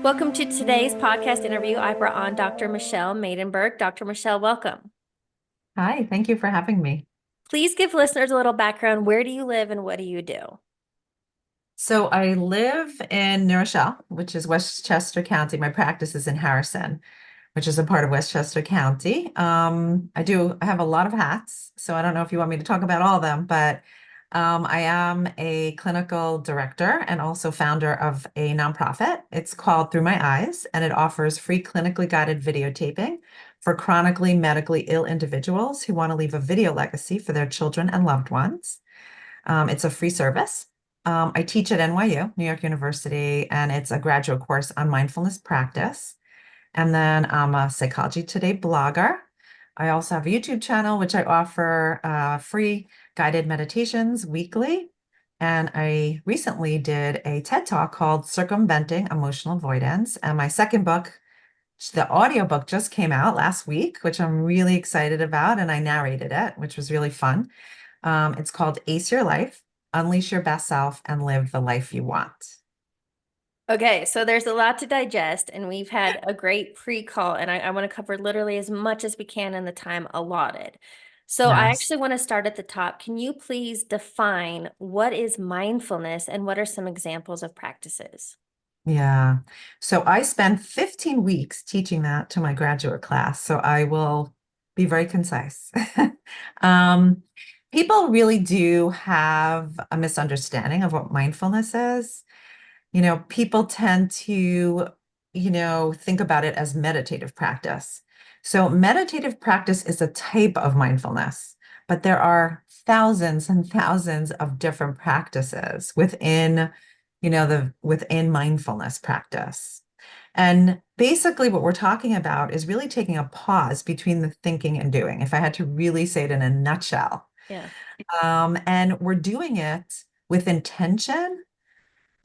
Welcome to today's podcast interview. I brought on Dr. Michelle Maidenberg. Dr. Michelle, welcome. Hi, thank you for having me. Please give listeners a little background. Where do you live and what do you do? So I live in New Rochelle, which is Westchester County. My practice is in Harrison, which is a part of Westchester County. I have a lot of hats, so I don't know if you want me to talk about all of them, but I am a clinical director and also founder of a nonprofit. It's called Through My Eyes, and it offers free clinically guided videotaping for chronically medically ill individuals who want to leave a video legacy for their children and loved ones. It's a free service. I teach at NYU, New York University, and it's a graduate course on mindfulness practice. And then I'm a Psychology Today blogger. I also have a YouTube channel, which I offer free guided meditations weekly. And I recently did a TED Talk called Circumventing Emotional Avoidance. And my second book, the audiobook just came out last week, which I'm really excited about. And I narrated it, which was really fun. It's called Ace Your Life, Unleash Your Best Self, and Live the Life You Want. Okay, so there's a lot to digest, and we've had a great pre-call, and I want to cover literally as much as we can in the time allotted. So I Yes. actually want to start at the top. Can you please define what is mindfulness and what are some examples of practices? Yeah. So I spent 15 weeks teaching that to my graduate class. So I will be very concise. Um, People really do have a misunderstanding of what mindfulness is. People tend to, think about it as meditative practice. So meditative practice is a type of mindfulness, but there are thousands and thousands of different practices within mindfulness practice. And basically what we're talking about is really taking a pause between the thinking and doing, if I had to really say it in a nutshell. Yeah. And we're doing it with intention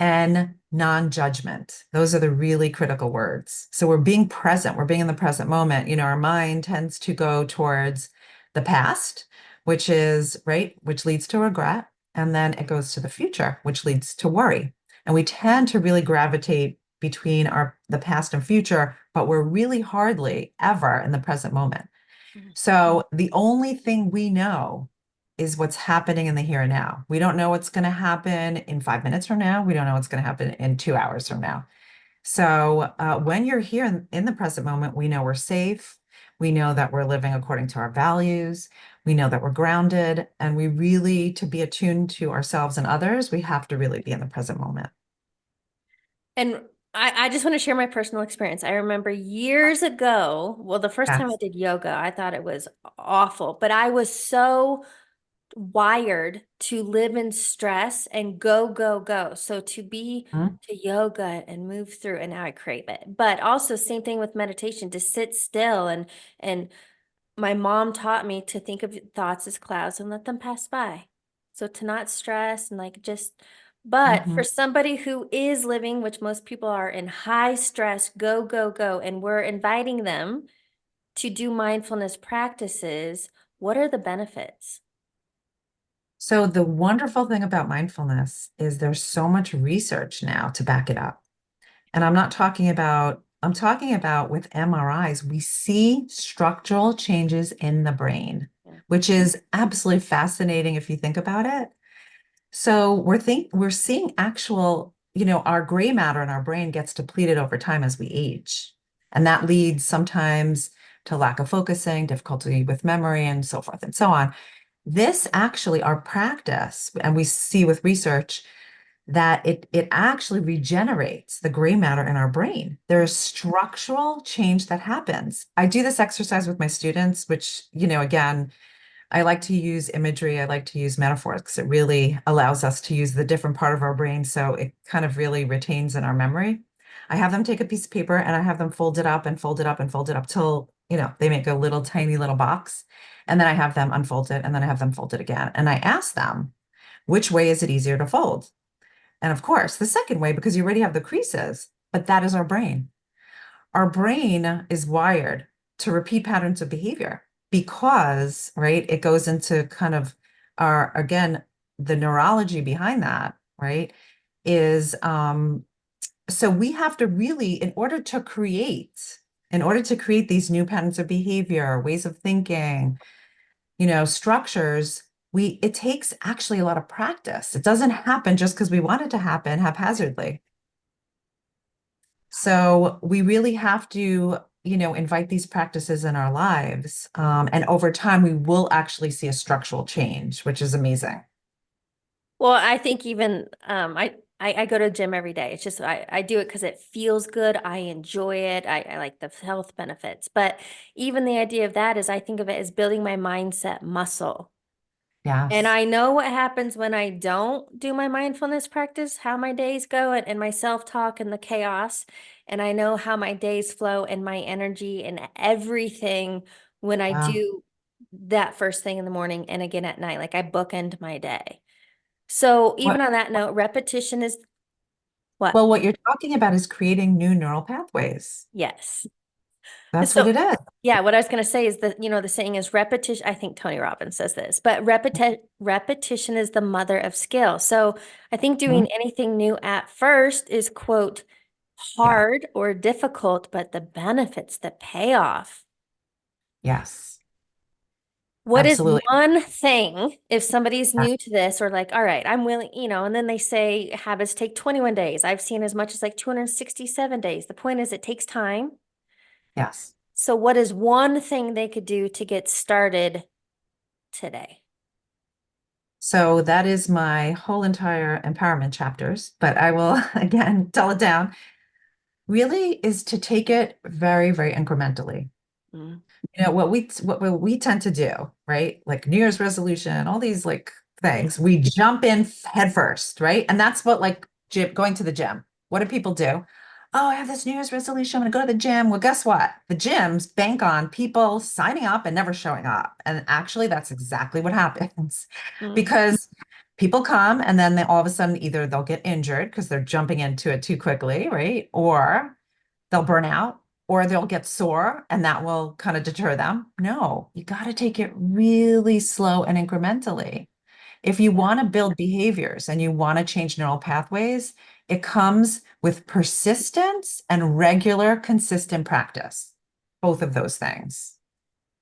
and non-judgment. Those are the really critical words. So we're being present, we're being in the present moment. Our mind tends to go towards the past, which is right, which leads to regret. And then it goes to the future, which leads to worry. And we tend to really gravitate between the past and future, but we're really hardly ever in the present moment. Mhm. So the only thing we know is what's happening in the here and now. We don't know what's going to happen in 5 minutes from now. We don't know what's going to happen in 2 hours from now. So when you're here in the present moment, we know we're safe. We know that we're living according to our values. We know that we're grounded. And we really, to be attuned to ourselves and others, we have to really be in the present moment. And I just want to share my personal experience. I remember years ago, well, the first time I Yes. did yoga, I thought it was awful, but I was so wired to live in stress and go, go, go. So to be Mhm. to yoga and move through, and now I crave it. But also same thing with meditation, to sit still and my mom taught me to think of thoughts as clouds and let them pass by. So to not stress and like just, but for Mhm. somebody who is living, which most people are in high stress, go, go, go, and we're inviting them to do mindfulness practices, what are the benefits? So the wonderful thing about mindfulness is there's so much research now to back it up. And I'm talking about with MRIs, we see structural changes in the brain, Yeah. which is absolutely fascinating if you think about it. So we're seeing actual, our gray matter in our brain gets depleted over time as we age. And that leads sometimes to lack of focusing, difficulty with memory, and so forth and so on. This actually, our practice, and we see with research that it actually regenerates the gray matter in our brain. There is structural change that happens. I do this exercise with my students, which, again, I like to use imagery. I like to use metaphors because it really allows us to use the different part of our brain. So it kind of really retains in our memory. I have them take a piece of paper and I have them fold it up and fold it up and fold it up till, they make a little tiny little box. And then I have them unfold it and then I have them fold it again. And I ask them, which way is it easier to fold? And of course, the second way, because you already have the creases, but that is our brain. Our brain is wired to repeat patterns of behavior because, right, it goes into kind of again, the neurology behind that, right, is So we have to really, in order to create these new patterns of behavior, ways of thinking, structures, it takes actually a lot of practice. It doesn't happen just because we want it to happen haphazardly. So we really have to, invite these practices in our lives. And over time, we will actually see a structural change, which is amazing. Well, I think even I go to the gym every day. It's just I do it because it feels good. I enjoy it. I like the health benefits. But even the idea of that is I think of it as building my mindset muscle. And Yes. I know what happens when I don't do my mindfulness practice, how my days go and my self-talk and the chaos. And I know how my days flow and my energy and everything when I Yeah. do that first thing in the morning and again at night. Like I bookend my day. So even What, on that note, repetition is what? well, what you're talking about is creating new neural pathways. Yes. That's what So it is. yeah, what I was going to say is that, the saying is repetition. I think Tony Robbins says this, but repetition is the mother of skill. So I think Mhm. doing anything new at first is, quote, Yeah. hard or difficult, but the benefits, the payoff. Yes. What is Absolutely. one thing if somebody's Yeah. new to this or like, all right, I'm willing, and then they say habits take 21 days. I've seen as much as like 267 days. The point is it takes time. Yes. So what is one thing they could do to get started today? So that is my whole entire empowerment chapters, but I will again tell it down. Really is to take it very, very incrementally. Mm, What we tend to do, right? Like New Year's resolution, all these like things, we jump in head first, right? And that's what like going to the gym. What do people do? Oh, I have this New Year's resolution. I'm going to go to the gym. Well, guess what? The gyms bank on people signing up and never showing up. And actually, that's exactly what happens mm, because people come and then all of a sudden either they'll get injured because they're jumping into it too quickly, right? Or they'll burn out or they'll get sore and that will kind of deter them. No, you got to take it really slow and incrementally. If you yeah. want to build behaviors and you want to change neural pathways, it comes with persistence and regular, consistent practice. Both of those things.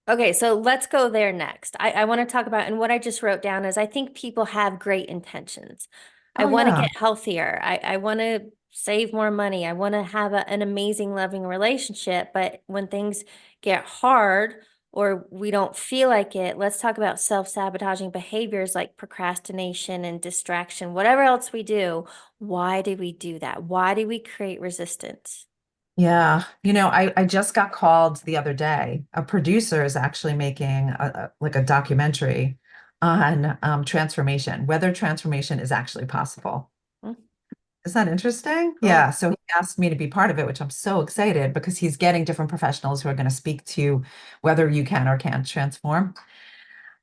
Okay, so let's go there next. I want to talk about, and what I just wrote down is I think people have great intentions. I Oh, want to yeah. get healthier. I want to save more money. I want to have an amazing, loving relationship. But when things get hard or we don't feel like it, let's talk about self-sabotaging behaviors like procrastination and distraction, whatever else we do. Why do we do that? Why do we create resistance? Yeah, I just got called the other day. A producer is actually making like a documentary on transformation, whether transformation is actually possible. Hmm, Is that interesting? cool. Yeah, so he asked me to be part of it, which I'm so excited because he's getting different professionals who are going to speak to whether you can or can't transform.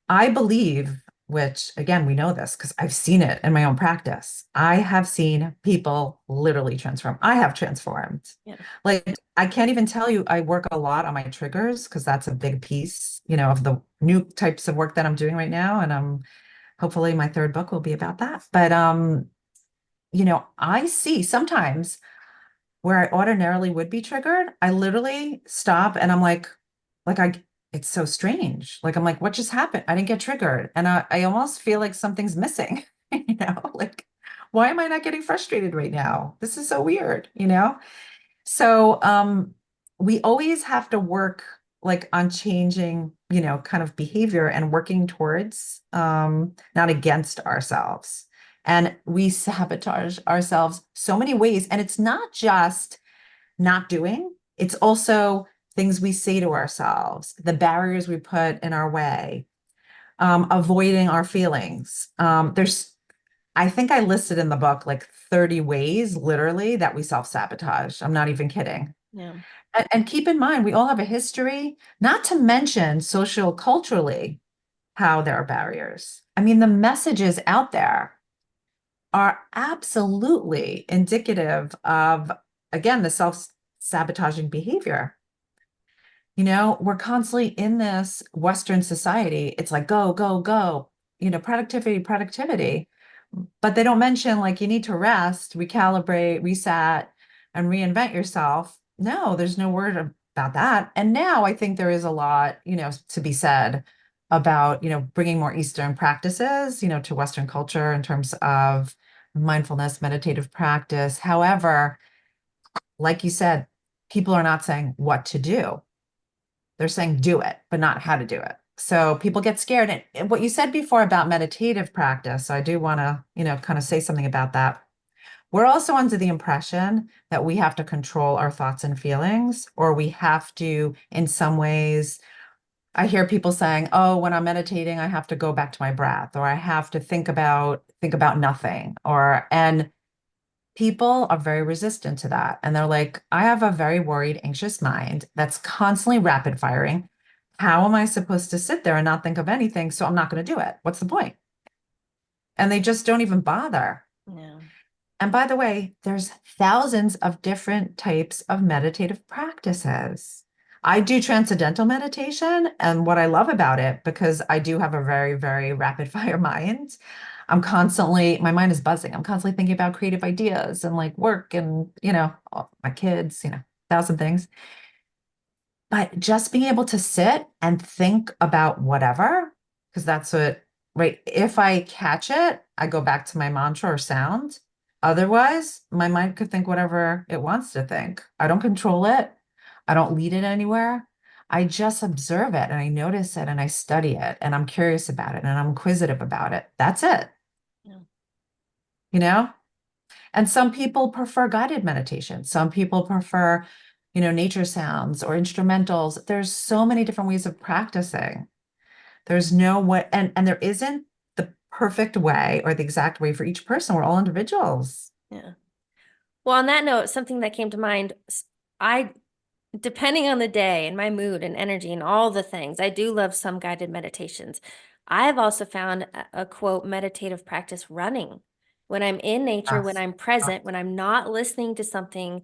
I believe, which again, we know this because I've seen it in my own practice. I have seen people literally transform. I have transformed. Yeah. Like, I can't even tell you, I work a lot on my triggers because that's a big piece, of the new types of work that I'm doing right now. And hopefully my third book will be about that. But I see sometimes where I ordinarily would be triggered, I literally stop and I'm like it's so strange. Like I'm like, what just happened? I didn't get triggered. And I almost feel like something's missing, like why am I not getting frustrated right now? This is so weird. So we always have to work like on changing, kind of behavior and working towards not against ourselves. And we sabotage ourselves so many ways. And it's not just not doing, it's also things we say to ourselves, the barriers we put in our way, avoiding our feelings. I think I listed in the book like 30 ways, literally, that we self-sabotage. I'm not even kidding. Yeah. And keep in mind, we all have a history, not to mention social culturally, how there are barriers. I mean, the messages out there are absolutely indicative of, again, the self-sabotaging behavior. We're constantly in this Western society. It's like, go, go, go, productivity, productivity. But they don't mention like you need to rest, recalibrate, reset. and reinvent yourself. No, there's no word about that. And now I think there is a lot, to be said about, bringing more Eastern practices, to Western culture in terms of mindfulness, meditative practice. However, like you said, people are not saying what to do. They're saying do it, but not how to do it. So people get scared. And what you said before about meditative practice, I do want to, kind of say something about that. We're also under the impression that we have to control our thoughts and feelings, or we have to, in some ways, I hear people saying, "Oh, when I'm meditating, I have to go back to my breath, or I have to think about nothing." And people are very resistant to that. And they're like, "I have a very worried, anxious mind that's constantly rapid firing. How am I supposed to sit there and not think of anything? So I'm not going to do it. What's the point?" And they just don't even bother. No. And by the way, there's thousands of different types of meditative practices. I do transcendental meditation, and what I love about it, because I do have a very, very rapid fire mind, my mind is buzzing. I'm constantly thinking about creative ideas and like work and, my kids, thousand things. But just being able to sit and think about whatever, because that's what, right? If I catch it, I go back to my mantra or sound. Otherwise, my mind could think whatever it wants to think. I don't control it. I don't lead it anywhere. I just observe it and I notice it and I study it and I'm curious about it and I'm inquisitive about it. That's it, No. you know? And some people prefer guided meditation. Some people prefer, nature sounds or instrumentals. There's so many different ways of practicing. There's no way, and there isn't the perfect way or the exact way for each person. We're all individuals. Yeah. Well, on that note, something that came to mind, I, depending on the day and my mood and energy and all the things, I do love some guided meditations. I've also found a quote meditative practice running. When I'm in nature, when Yes. I'm present, when I'm not listening to something,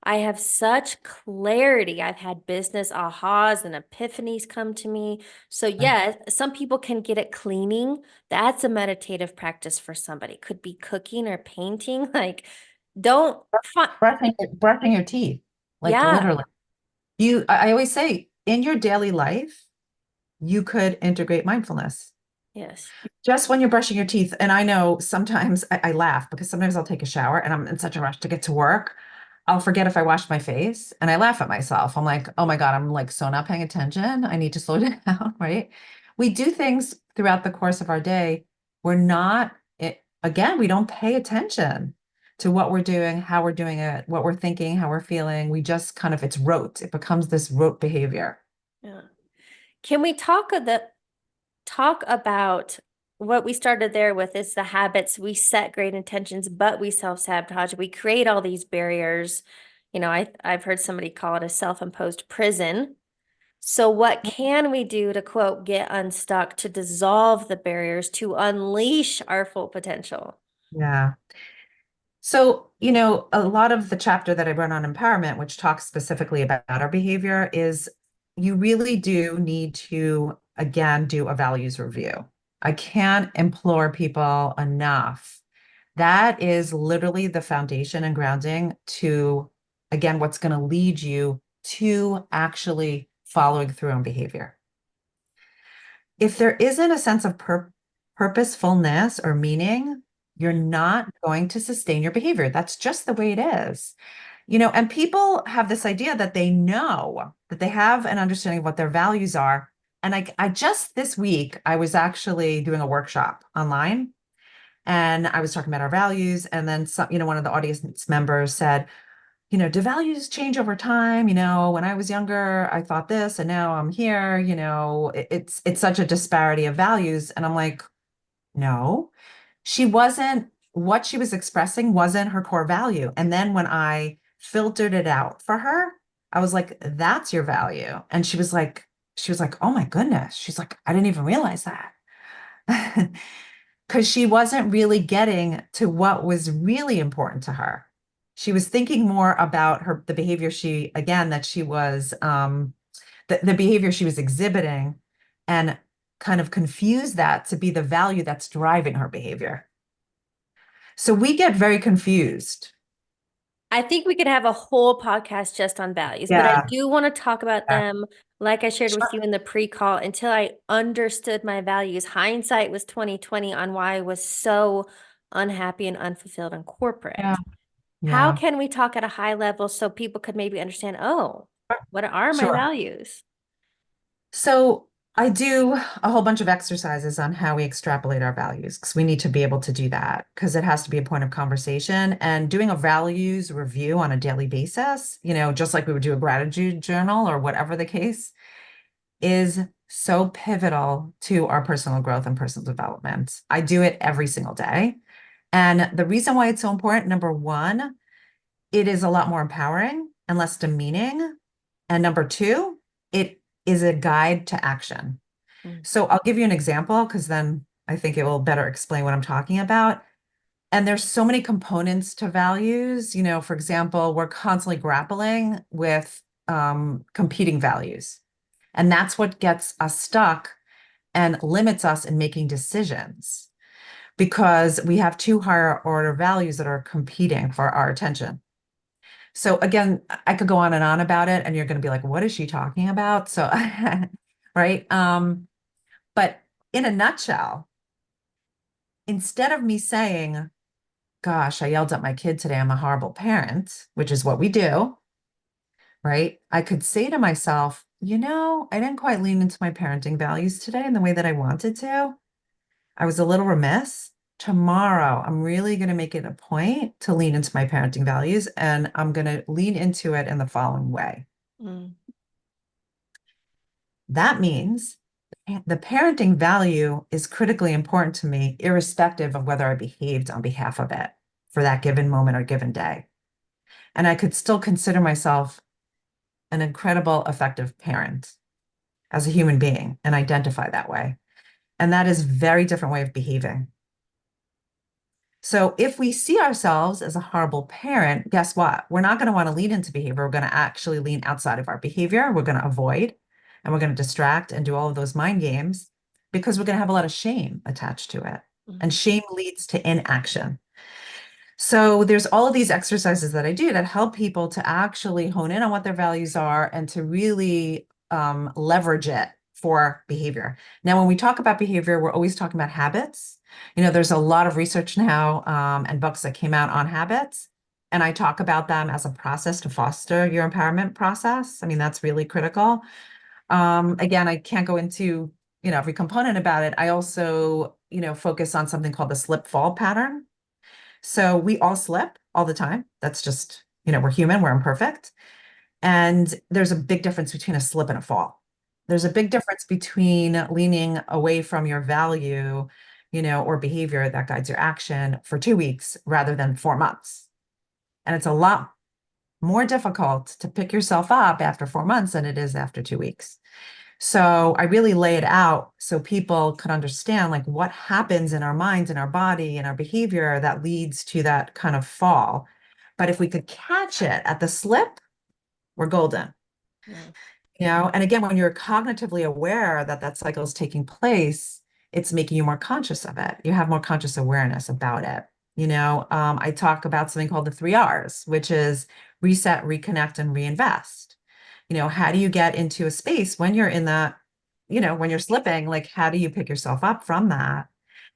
I have such clarity. I've had business ahas and epiphanies come to me. So, yes, some people can get it cleaning. That's a meditative practice for somebody. Could be cooking or painting. Like, don't, Brushing your teeth, like yeah, literally. I always say in your daily life, you could integrate mindfulness. yes, Just when you're brushing your teeth, and I know sometimes I laugh because sometimes I'll take a shower and I'm in such a rush to get to work. I'll forget if I washed my face and I laugh at myself. I'm like, oh my God, I'm like so not paying attention. I need to slow down, right? We do things throughout the course of our day. We're not, again, we don't pay attention to what we're doing, how we're doing it, what we're thinking, how we're feeling. We just kind of, it's rote. It becomes this rote behavior. yeah. Can we talk about what we started there with is the habits. We set great intentions, but we self-sabotage. We create all these barriers. I've heard somebody call it a self-imposed prison. So what can we do to quote, get unstuck, to dissolve the barriers, to unleash our full potential? Yeah. So, a lot of the chapter that I wrote on empowerment, which talks specifically about our behavior, is you really do need to, again, do a values review. I can't implore people enough. That is literally the foundation and grounding to, again, what's going to lead you to actually following through on behavior. If there isn't a sense of purposefulness or meaning, you're not going to sustain your behavior. That's just the way it is. And people have this idea that they know that they have an understanding of what their values are. And I just this week, I was actually doing a workshop online and I was talking about our values. And then some, one of the audience members said, do values change over time? When I was younger, I thought this and now I'm here, it's such a disparity of values. And I'm like, no, what she was expressing wasn't her core value. And then when I filtered it out for her, I was like, that's your value. And she was like, oh my goodness. She's like, I didn't even realize that. Because she wasn't really getting to what was really important to her. She was thinking more about the behavior that she was, the behavior she was exhibiting and kind of confused that to be the value that's driving her behavior. So we get very confused I think we could have a whole podcast just on values, but I Yeah. do want to talk about Yeah. them, like I shared with Sure. you in the pre-call, until I understood my values. Hindsight was 2020 on why I was so unhappy and unfulfilled in Yeah. corporate. How Yeah. can we talk at a high level so people could maybe understand, oh, what are my Sure. values? So I do a whole bunch of exercises on how we extrapolate our values because we need to be able to do that because it has to be a point of conversation. And doing a values review on a daily basis, just like we would do a gratitude journal or whatever the case, is so pivotal to our personal growth and personal development. I do it every single day. And the reason why it's so important, number one, it is a lot more empowering and less demeaning. And number two, it is a guide to action. Mm, So I'll give you an example because then I think it will better explain what I'm talking about. And there's so many components to values. For example, we're constantly grappling with competing values. And that's what gets us stuck and limits us in making decisions because we have two higher order values that are competing for our attention. So again, I could go on and on about it, and you're going to be like, what is she talking about? So, right. But in a nutshell, instead of me saying, gosh, I yelled at my kid today, I'm a horrible parent, which is what we do, right? I could say to myself, I didn't quite lean into my parenting values today in the way that I wanted to. I was a little remiss. Tomorrow, I'm really going to make it a point to lean into my parenting values, and I'm going to lean into it in the following way. mm, That means the parenting value is critically important to me, irrespective of whether I behaved on behalf of it for that given moment or given day. And I could still consider myself an incredible, effective parent as a human being and identify that way. And that is a very different way of behaving. So if we see ourselves as a horrible parent, guess what? We're not going to want to lean into behavior. We're going to actually lean outside of our behavior. We're going to avoid and we're going to distract and do all of those mind games because we're going to have a lot of shame attached to it. And mm, shame leads to inaction. So there's all of these exercises that I do that help people to actually hone in on what their values are and to really leverage it for behavior. Now, when we talk about behavior, we're always talking about habits. There's a lot of research now and books that came out on habits. And I talk about them as a process to foster your empowerment process. I mean, that's really critical. Again, I can't go into, every component about it. I also, focus on something called the slip fall pattern. So we all slip all the time. That's just, we're human, we're imperfect. And there's a big difference between a slip and a fall. There's a big difference between leaning away from your value, or behavior that guides your action for 2 weeks rather than 4 months. And it's a lot more difficult to pick yourself up after 4 months than it is after 2 weeks. So I really lay it out so people could understand like what happens in our minds and our body and our behavior that leads to that kind of fall. But if we could catch it at the slip, we're golden. yeah. And again, when you're cognitively aware that that cycle is taking place, it's making you more conscious of it. You have more conscious awareness about it. I talk about something called the 3 R's, which is reset, reconnect, and reinvest. How do you get into a space when you're in that, when you're slipping, like how do you pick yourself up from that?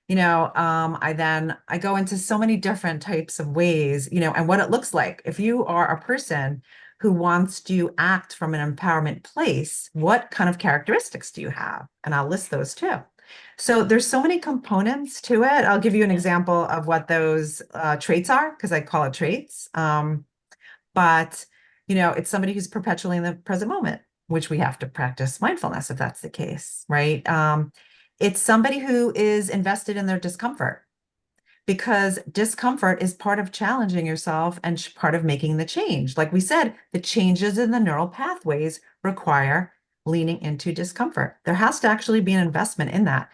I go into so many different types of ways, and what it looks like. If you are a person who wants to act from an empowerment place, what kind of characteristics do you have? And I'll list those too. So there's so many components to it. I'll give you an Yeah. example of what those traits are, because I call it traits. But it's somebody who's perpetually in the present moment, which we have to practice mindfulness if that's the case, right? It's somebody who is invested in their discomfort because discomfort is part of challenging yourself and part of making the change. Like we said, the changes in the neural pathways require leaning into discomfort. There has to actually be an investment in that.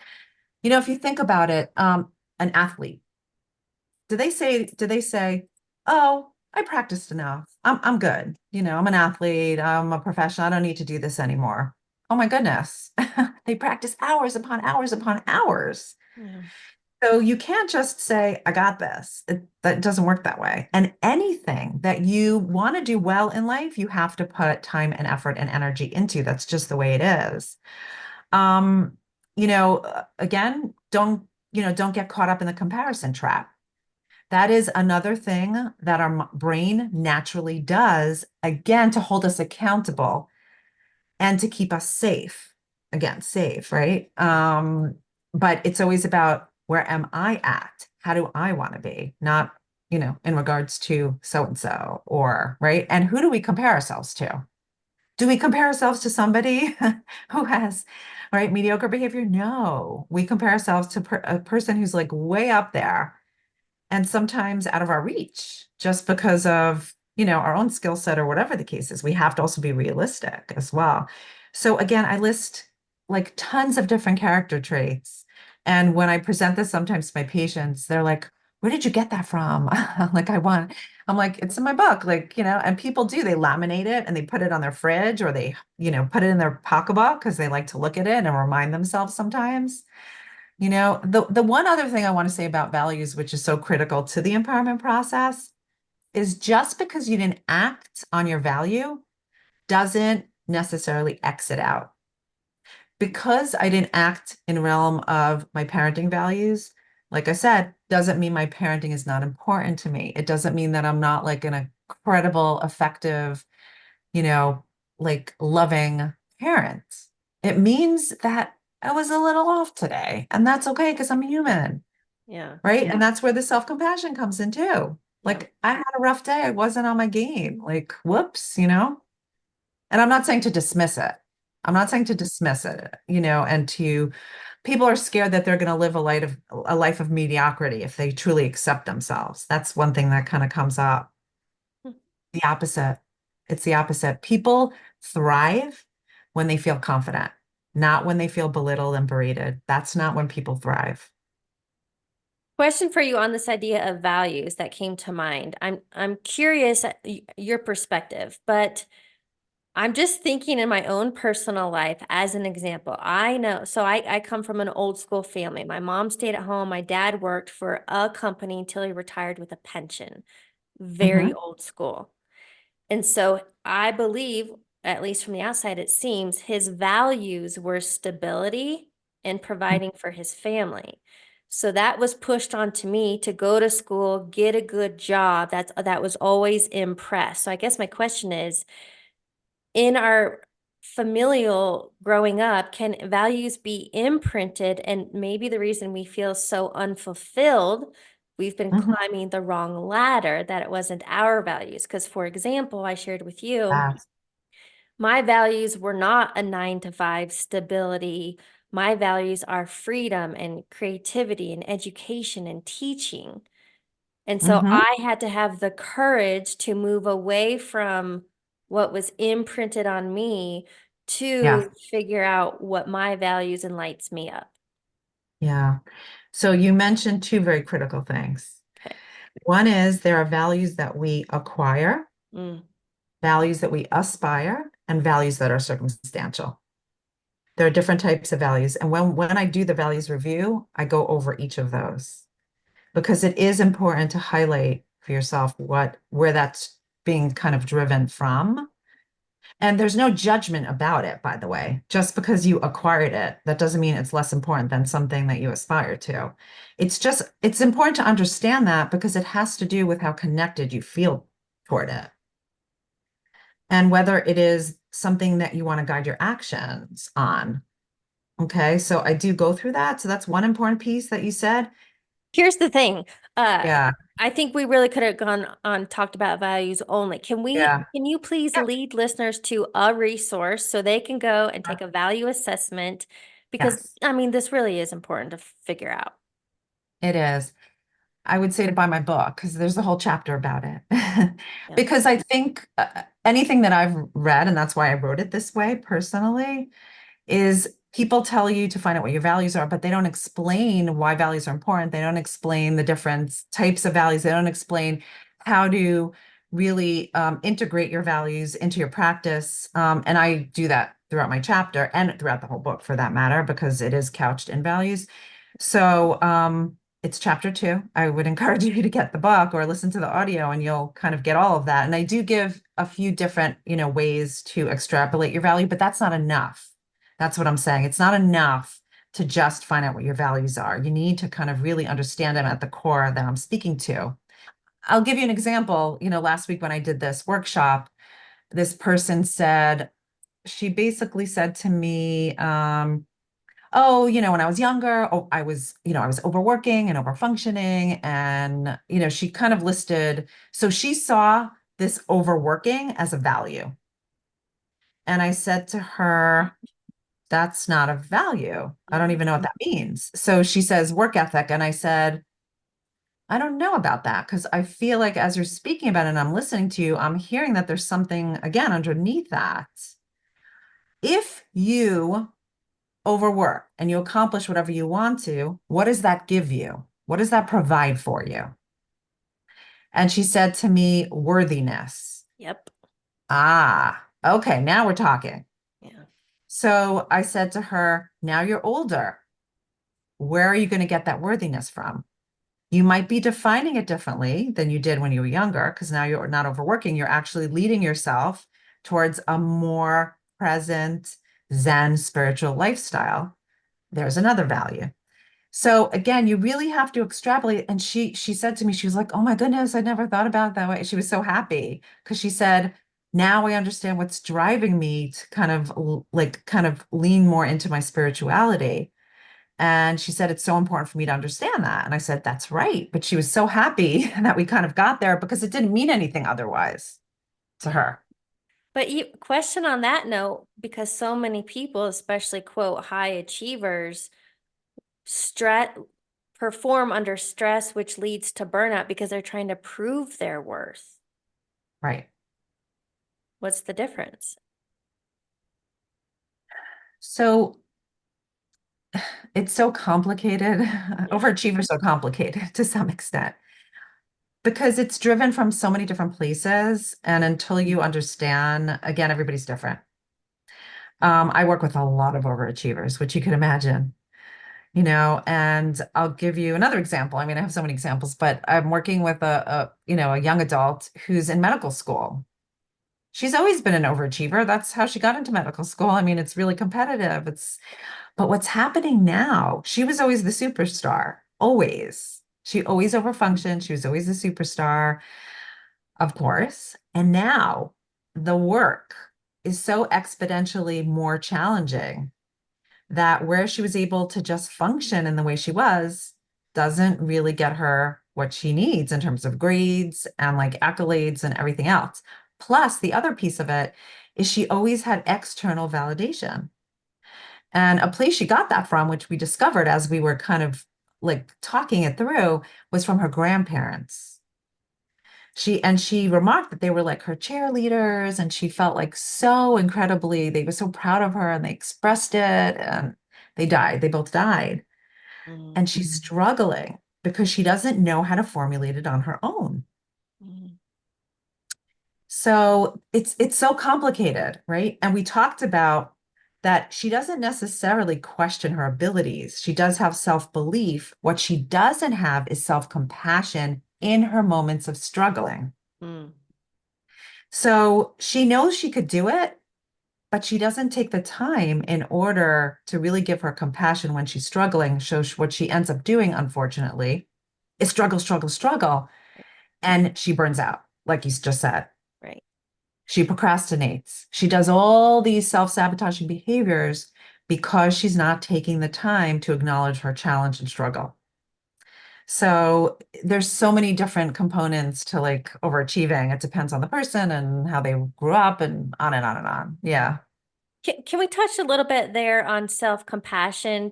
If you think about it, an athlete, do they say, oh, I practiced enough. I'm good. I'm an athlete. I'm a professional. I don't need to do this anymore. Oh my goodness. They practice hours upon hours upon hours. Yeah. So you can't just say, I got this. That doesn't work that way. And anything that you want to do well in life, you have to put time and effort and energy into. That's just the way it is. Um, again, don't get caught up in the comparison trap. That is another thing that our brain naturally does, again, to hold us accountable and to keep us safe. Again, safe, right? But it's always about where am I at? How do I want to be? Not, in regards to so and so or right. And who do we compare ourselves to? Do we compare ourselves to somebody who has, right, mediocre behavior? No, we compare ourselves to a person who's like way up there and sometimes out of our reach just because of our own skill set or whatever the case is. We have to also be realistic as well. So again, I list like tons of different character traits, and when I present this sometimes to my patients, they're like, where did you get that from? Like, I'm like, it's in my book, like, and people do, they laminate it and they put it on their fridge, or they put it in their pocketbook because they like to look at it and remind themselves sometimes. The one other thing I want to say about values, which is so critical to the empowerment process, is just because you didn't act on your value doesn't necessarily exit out. Because I didn't act in realm of my parenting values, like I said, doesn't mean my parenting is not important to me. It doesn't mean that I'm not like an incredible, effective, you know, like loving parent. It means that I was a little off today, and that's okay because I'm human, Yeah. right? And that's where the self-compassion comes in too. Yeah. Like I had a rough day, I wasn't on my game. Like, whoops, And I'm not saying to dismiss it. I'm not saying to dismiss it, and to people are scared that they're going to live a life of mediocrity if they truly accept themselves. That's one thing that kind of comes up. The opposite. It's the opposite. People thrive when they feel confident, not when they feel belittled and berated. That's not when people thrive. Question for you on this idea of values that came to mind. I'm curious your perspective, but I'm just thinking in my own personal life as an example. I know, so I come from an old school family. My mom stayed at home. My dad worked for a company until he retired with a pension. Very Hmm. old school. And so I believe, at least from the outside, it seems his values were stability and providing for his family. So that was pushed onto me to go to school, get a good job. That was always impressed. So I guess my question is, in our familial growing up, can values be imprinted? And maybe the reason we feel so unfulfilled, we've been Hmm. climbing the wrong ladder, that it wasn't our values. Because, for example, I shared with you, Yes. my values were not a 9 to 5 stability. My values are freedom and creativity and education and teaching. And so Hmm. I had to have the courage to move away from what was imprinted on me Yes. to figure out what my values and lights me up. Yeah. So you mentioned two very critical things. Okay. One is there are values that we acquire, Mm. values that we aspire, and values that are circumstantial. There are different types of values. And when I do the values review, I go over each of those because it is important to highlight for yourself where that's being kind of driven from. And there's no judgment about it, by the way. Just because you acquired it, that doesn't mean it's less important than something that you aspire to. It's important to understand that because it has to do with how connected you feel toward it and whether it is something that you want to guide your actions on. Okay, so I do go through that. So that's one important piece that you said. Here's the thing. Uh, Yeah, I think we really could have gone on talked about values only. yeah, Can you please yep, lead listeners to a resource so they can go and take a value assessment? Because yes, I mean, this really is important to figure out. it is. I would say to buy my book because there's a whole chapter about it. Yeah. Because I think anything that I've read, and that's why I wrote it this way personally, is people tell you to find out what your values are, but they don't explain why values are important. They don't explain the different types of values. They don't explain how to really integrate your values into your practice. And I do that throughout my chapter and throughout the whole book for that matter, because it is couched in values. So It's chapter 2. I would encourage you to get the book or listen to the audio and you'll kind of get all of that. And I do give a few different, ways to extrapolate your value, but that's not enough. That's what I'm saying. It's not enough to just find out what your values are. You need to kind of really understand them at the core that I'm speaking to. I'll give you an example. Last week when I did this workshop, this person said, she basically said to me, oh, when I was younger, oh, I was overworking and overfunctioning. And, she kind of listed, so she saw this overworking as a value. And I said to her, that's not a value. I don't Mhm. even know what that means. So she says work ethic. And I said, I don't know about that because I feel like as you're speaking about it and I'm listening to you, I'm hearing that there's something again underneath that. If you overwork and you accomplish whatever you want to, what does that give you? What does that provide for you? And she said to me, worthiness. Yep. Ah, okay, now we're talking. Yeah. So I said to her, now you're older. Where are you going to get that worthiness from? You might be defining it differently than you did when you were younger, because now you're not overworking. You're actually leading yourself towards a more present Zen spiritual lifestyle. There's another value. So again, you really have to extrapolate. And she said to me, she was like, "Oh my goodness, I never thought about it that way." She was so happy because she said, "Now I understand what's driving me to kind of lean more into my spirituality." And she said, "It's so important for me to understand that." And I said, "That's right." But she was so happy that we kind of got there because it didn't mean anything otherwise to Yeah. her. But you question on that note, because so many people, especially quote high achievers, stress perform under stress, which leads to burnout because they're trying to prove their worth. Right. What's the difference? So it's so complicated. Yeah. Overachievers are complicated to some extent. Because it's driven from so many different places. And until you understand, again, everybody's different. I work with a lot of overachievers, which you can imagine, and I'll give you another example. I mean, I have so many examples, but I'm working with a young adult who's in medical school. She's always been an overachiever. That's how she got into medical school. I mean, it's really competitive. But what's happening now, she was always the superstar, always. She always overfunctioned. She was always the superstar. Of course. And now the work is so exponentially more challenging that where she was able to just function in the way she was doesn't really get her what she needs in terms of grades and like accolades and everything else. Plus, the other piece of it is she always had external validation. And a place she got that from, which we discovered as we were kind of like talking it through, was from her grandparents. She remarked that they were like her cheerleaders and she felt like so incredibly, they were so proud of her and they expressed it and they died. They both died. Mhm. And she's struggling because she doesn't know how to formulate it on her own. Mhm. So it's so complicated, right? And we talked about that she doesn't necessarily question her abilities. She does have self-belief. What she doesn't have is self-compassion in her moments of struggling. Mm. So she knows she could do it, but she doesn't take the time in order to really give her compassion when she's struggling. So what she ends up doing, unfortunately, is struggle, struggle, struggle. Right. And she burns out, like you just said. Right. She procrastinates. She does all these self-sabotaging behaviors because she's not taking the time to acknowledge her challenge and struggle. So there's so many different components to like overachieving. It depends on the person and how they grew up and on and on and on. Yeah. Can we touch a little bit there on self-compassion?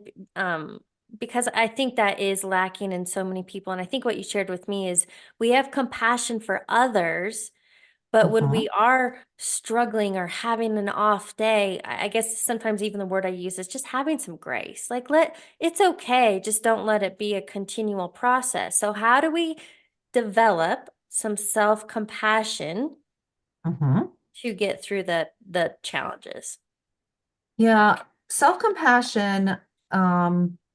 Because I think that is lacking in so many people. And I think what you shared with me is we have compassion for others, but when Mhm. we are struggling or having an off day, I guess sometimes even the word I use is just having some grace. Like it's okay, just don't let it be a continual process. So how do we develop some self-compassion Mhm. to get through the challenges? Yeah. Self-compassion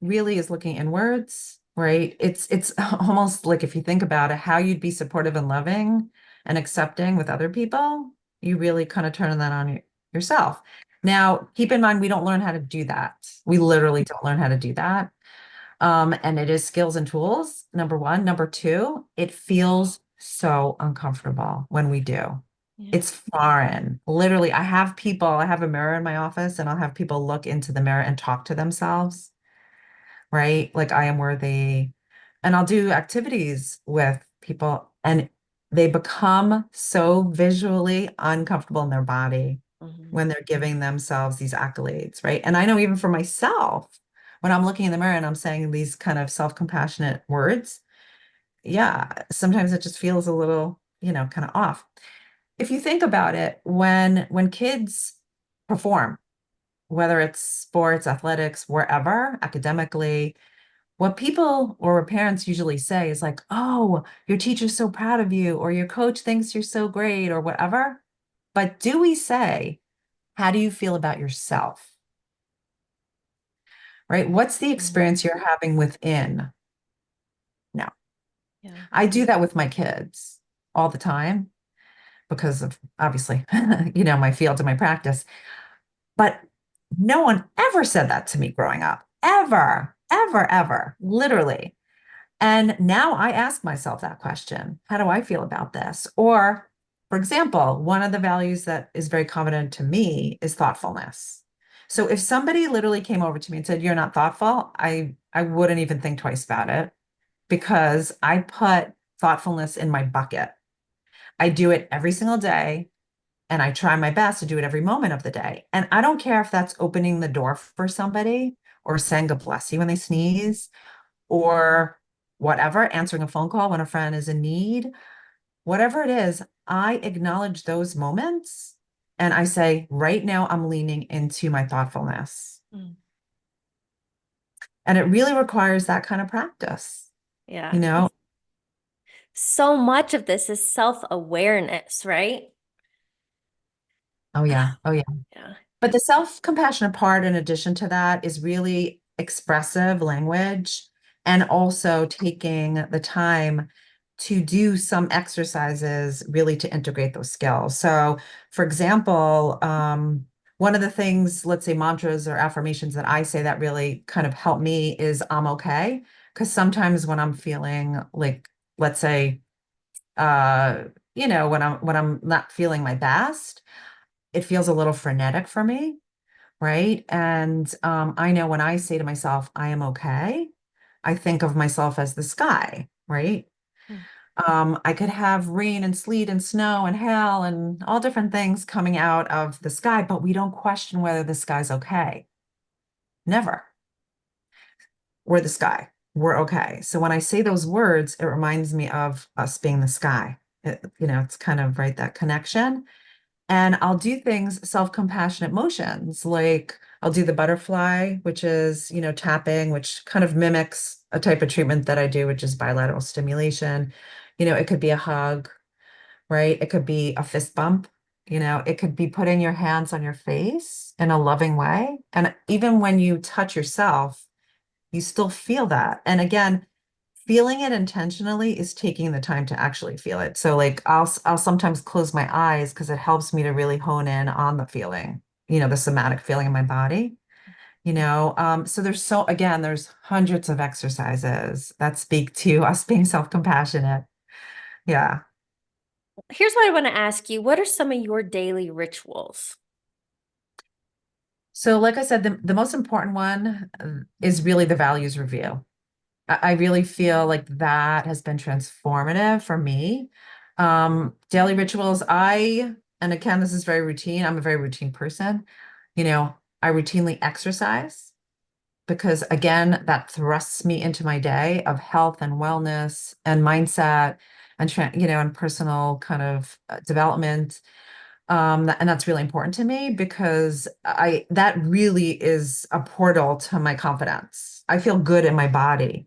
really is looking inwards, right? It's almost like if you think about it, how you'd be supportive and loving and accepting with other people, you really kind of turn that on yourself. Now, keep in mind, we don't learn how to do that. We literally don't learn how to do that. And it is skills and tools, number one. Number two, it feels so uncomfortable when we do. Yeah. It's foreign. Literally, I have a mirror in my office and I'll have people look into the mirror and talk to themselves, right? Like I am worthy. And I'll do activities with people and they become so visually uncomfortable in their body Mhm. when they're giving themselves these accolades, right? And I know even for myself, when I'm looking in the mirror and I'm saying these kind of self-compassionate words, yeah, sometimes it just feels a little, kind of off. If you think about it, when kids perform, whether it's sports, athletics, wherever, academically, what people or parents usually say is like, oh, your teacher's so proud of you, or your coach thinks you're so great, or whatever. But do we say, how do you feel about yourself? Right? What's the Mhm. experience you're having within? No, Yeah. I do that with my kids all the time because of obviously, my field and my practice. But no one ever said that to me growing up, ever, ever, ever, literally. And now I ask myself that question. How do I feel about this? Or, for example, one of the values that is very common to me is thoughtfulness. So if somebody literally came over to me and said, "You're not thoughtful," I wouldn't even think twice about it because I put thoughtfulness in my bucket. I do it every single day and I try my best to do it every moment of the day. And I don't care if that's opening the door for somebody or saying God bless you when they sneeze or whatever, answering a phone call when a friend is in need, whatever it is, I acknowledge those moments and I say, right now, I'm leaning into my thoughtfulness. Mm. And it really requires that kind of practice, you Yeah. know? So much of this is self-awareness, right? Oh, yeah. Oh, yeah. Yeah. But the self-compassionate part, in addition to that, is really expressive language and also taking the time to do some exercises really to integrate those skills. So, for example, one of the things, let's say mantras or affirmations that I say that really kind of help me is I'm okay. Because sometimes when I'm feeling like, let's say, uh, when I'm not feeling my best, it feels a little frenetic for me, right? And I know when I say to myself, I am okay, I think of myself as the sky, right? Mm. I could have rain and sleet and snow and hail and all different things coming out of the sky, but we don't question whether the sky's okay. Never. We're the sky. We're okay. So when I say those words, it reminds me of us being the sky. It's kind of right, that connection. And I'll do things, self-compassionate motions, like I'll do the butterfly, which is, tapping, which kind of mimics a type of treatment that I do, which is bilateral stimulation. It could be a hug, right? It could be a fist bump, it could be putting your hands on your face in a loving way. And even when you touch yourself, you still feel that. And again, feeling it intentionally is taking the time to actually feel it. So like I'll sometimes close my eyes because it helps me to really hone in on the feeling, the somatic feeling in my body. So there's hundreds of exercises that speak to us being self-compassionate. Yeah. Here's what I want to ask you. What are some of your daily rituals? So like I said, the most important one is really the values review. I really feel like that has been transformative for me. Daily rituals, and again, this is very routine. I'm a very routine person. You know, I routinely exercise because, again, that thrusts me into my day of health and wellness and mindset and personal kind of development. And that's really important to me because that really is a portal to my confidence. I feel good in my body.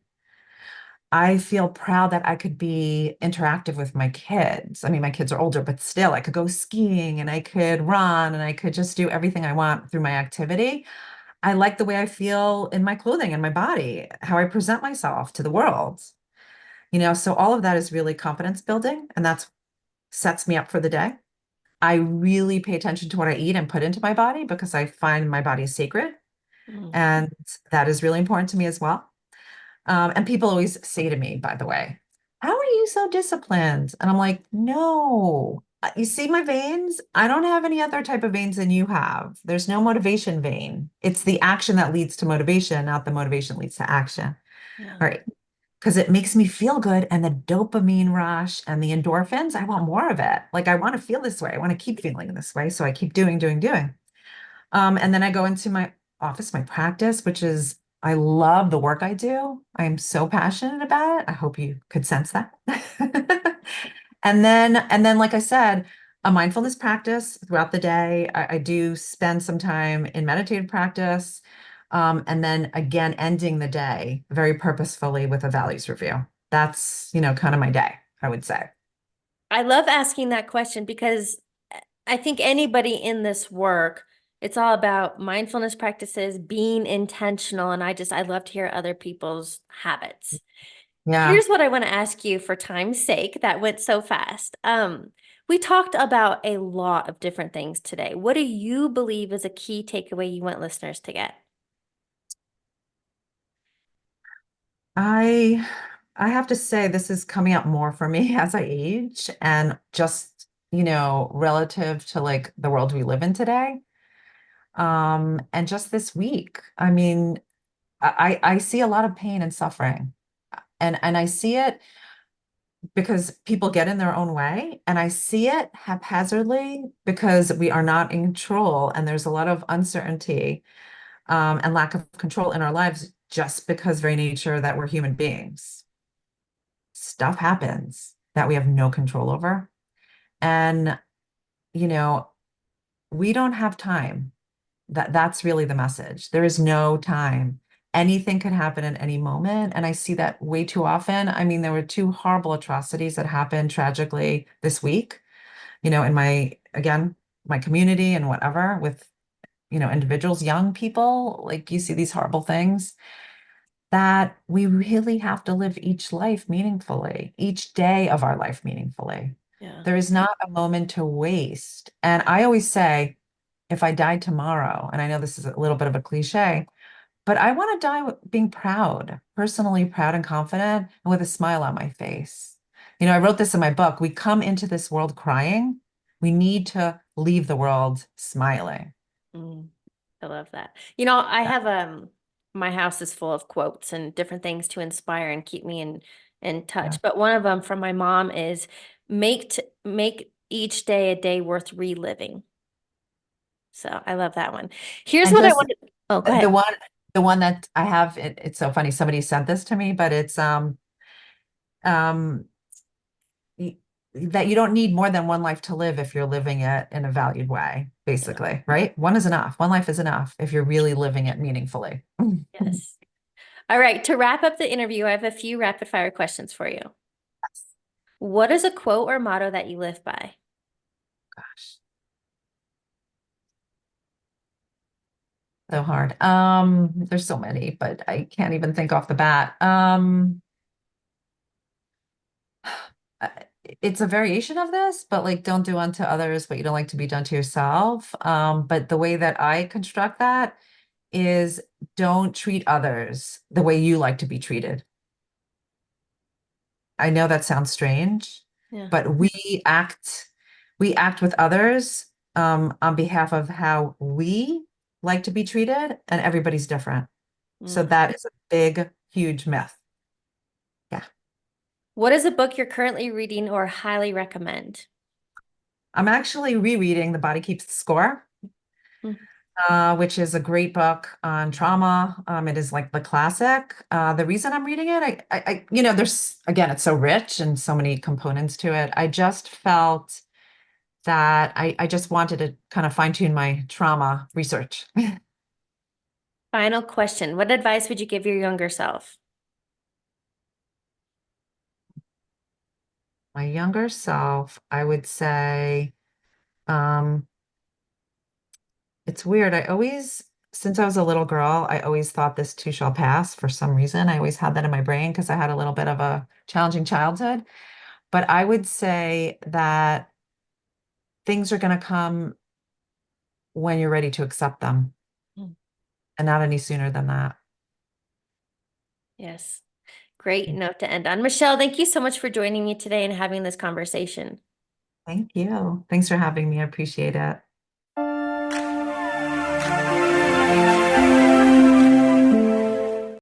I feel proud that I could be interactive with my kids. I mean, my kids are older, but still, I could go skiing and I could run and I could just do everything I want through my activity. I like the way I feel in my clothing and my body, how I present myself to the world. So all of that is really confidence building, and that's sets me up for the day. I really pay attention to what I eat and put into my body because I find my body is sacred, Mm. and that is really important to me as well. And people always say to me, by the way, how are you so disciplined? And I'm like, no, you see my veins? I don't have any other type of veins than you have. There's no motivation vein. It's the action that leads to motivation, not the motivation leads to action. Yeah. All right. Because it makes me feel good and the dopamine rush and the endorphins, I want more of it. Like I want to feel this way. I want to keep feeling this way. So I keep doing, doing, doing. And then I go into my office, my practice, which is I love the work I do. I am so passionate about it. I hope you could sense that. And then, like I said, a mindfulness practice throughout the day. I do spend some time in meditative practice. And then again, ending the day very purposefully with a values review. That's, kind of my day, I would say. I love asking that question because I think anybody in this work, it's all about mindfulness practices, being intentional, and I love to hear other people's habits. Yeah. Here's what I want to ask you for time's sake. That went so fast. We talked about a lot of different things today. What do you believe is a key takeaway you want listeners to get? I I have to say this is coming up more for me as I age and just, relative to like the world we live in today. And just this week, I mean, I see a lot of pain and suffering. And I see it because people get in their own way. And I see it haphazardly because we are not in control and there's a lot of uncertainty and lack of control in our lives just because very nature that we're human beings. Stuff happens that we have no control over. And, you know, we don't have time. That's really the message. There is no time. Anything could happen at any moment. And I see that way too often. I mean, there were two horrible atrocities that happened tragically this week, in again, my community and whatever with, individuals, young people, like you see these horrible things that we really have to live each life meaningfully, each day of our life meaningfully. Yeah. There is not a moment to waste. And I always say, if I died tomorrow, and I know this is a little bit of a cliche, but I want to die being proud, personally proud and confident, and with a smile on my face. I wrote this in my book. We come into this world crying. We need to leave the world smiling. Mm, I love that. I have my house is full of quotes and different things to inspire and keep me in Yeah. touch. But one of them from my mom is make each day a day worth reliving. So I love that one. Here's And what I just wanted. Oh, go the ahead. one that I have, it's so funny. Somebody sent this to me, but it's um y- that you don't need more than one life to live if you're living it in a valued way, Yeah. basically, right? One is enough. One life is enough if you're really living it meaningfully. Yes. All right. To wrap up the interview, I have a few rapid fire questions for you. What is a quote or motto that you live by? Gosh, so hard. There's so many, but I can't even think off the bat. Uh, it's a variation of this, but like don't do unto others what you don't like to be done to yourself. But the way that I construct that is don't treat others the way you like to be treated. I know that sounds strange, Yeah. but we act with others on behalf of how we like to be treated, and everybody's different. So Mm. that is a big, huge myth. Yeah. What is a book you're currently reading or highly recommend? I'm actually rereading The Body Keeps the Score, Mm. which is a great book on trauma. It is like the classic. The reason I'm reading it, there's again, it's so rich and so many components to it. I just felt that I just wanted to kind of fine tune my trauma research. Final question. What advice would you give your younger self? My younger self, I would say, um, it's weird. I always since I was a little girl, I always thought this too shall pass for some reason. I always had that in my brain because I had a little bit of a challenging childhood. But I would say that things are going to come when you're ready to accept them Mm. and not any sooner than that. Yes. Great note to end on. Michelle, thank you so much for joining me today and having this conversation. Thank you. Thanks for having me. I appreciate it.